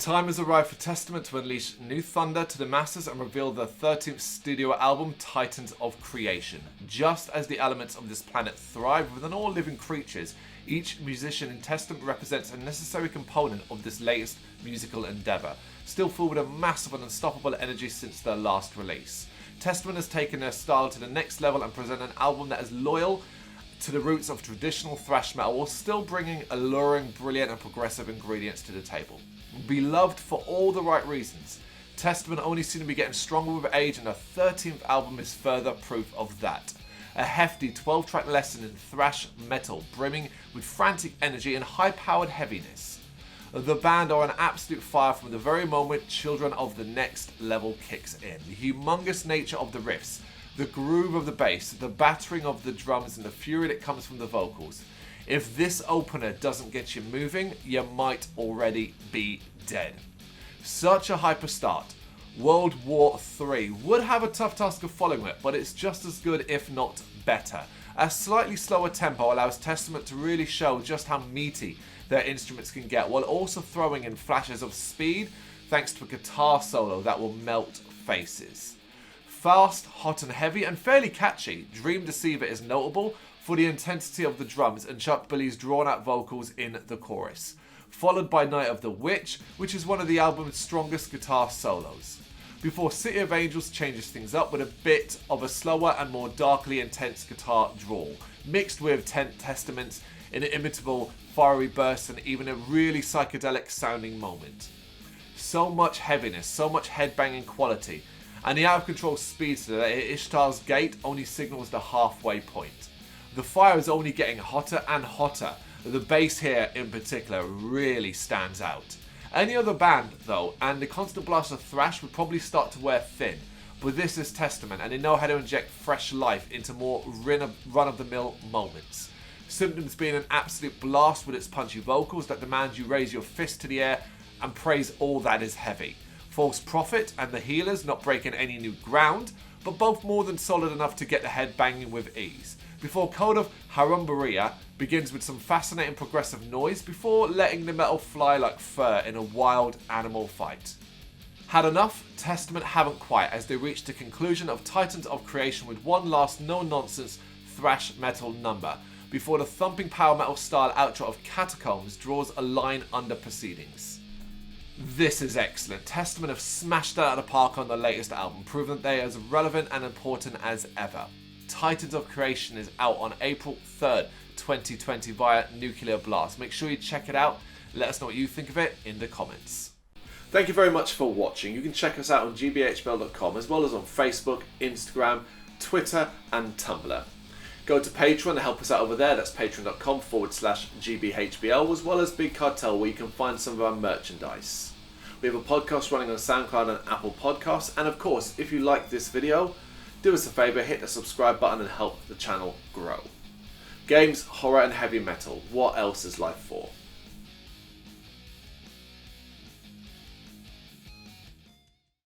time has arrived for Testament to unleash new thunder to the masses and reveal their 13th studio album, Titans of Creation. Just as the elements of this planet thrive within all living creatures, each musician in Testament represents a necessary component of this latest musical endeavour, still full with a massive and unstoppable energy since their last release. Testament has taken their style to the next level and present an album that is loyal to the roots of traditional thrash metal while still bringing alluring, brilliant and progressive ingredients to the table. Beloved for all the right reasons, Testament only seem to be getting stronger with age, and their 13th album is further proof of that. A hefty 12-track lesson in thrash metal, brimming with frantic energy and high-powered heaviness. The band are an absolute fire from the very moment Children of the Next Level kicks in. The humongous nature of the riffs, the groove of the bass, the battering of the drums and the fury that comes from the vocals. If this opener doesn't get you moving, you might already be dead. Such a hyper start. World War III would have a tough task of following it, but it's just as good if not better. A slightly slower tempo allows Testament to really show just how meaty their instruments can get, while also throwing in flashes of speed thanks to a guitar solo that will melt faces. Fast, hot and heavy and fairly catchy, Dream Deceiver is notable for the intensity of the drums and Chuck Billy's drawn out vocals in the chorus, followed by Night of the Witch, which is one of the album's strongest guitar solos, before City of Angels changes things up with a bit of a slower and more darkly intense guitar drawl, mixed with Testament's inimitable fiery bursts and even a really psychedelic sounding moment. So much heaviness, so much headbanging quality, and the out of control speedster that Ishtar's Gate only signals the halfway point. The fire is only getting hotter and hotter. The bass here in particular really stands out. Any other band though, and the constant blast of thrash would probably start to wear thin, but this is Testament and they know how to inject fresh life into more run-of-the-mill moments. Symptoms being an absolute blast with its punchy vocals that demand you raise your fist to the air and praise all that is heavy. False Prophet and the Healers not breaking any new ground, but both more than solid enough to get the head banging with ease. Before Code of Haramberia begins with some fascinating progressive noise before letting the metal fly like fur in a wild animal fight. Had enough? Testament haven't quite, as they reach the conclusion of Titans of Creation with one last no-nonsense thrash metal number, before the thumping power metal style outro of Catacombs draws a line under proceedings. This is excellent. Testament have smashed it out of the park on their latest album, proving that they are as relevant and important as ever. Titans of Creation is out on April 3rd, 2020 via Nuclear Blast. Make sure you check it out. Let us know what you think of it in the comments. Thank you very much for watching. You can check us out on GBHBL.com as well as on Facebook, Instagram, Twitter and Tumblr. Go to Patreon to help us out over there. That's patreon.com/GBHBL, as well as Big Cartel, where you can find some of our merchandise. We have a podcast running on SoundCloud and Apple Podcasts. And of course, if you like this video, do us a favour, hit the subscribe button and help the channel grow. Games, horror and heavy metal, what else is life for?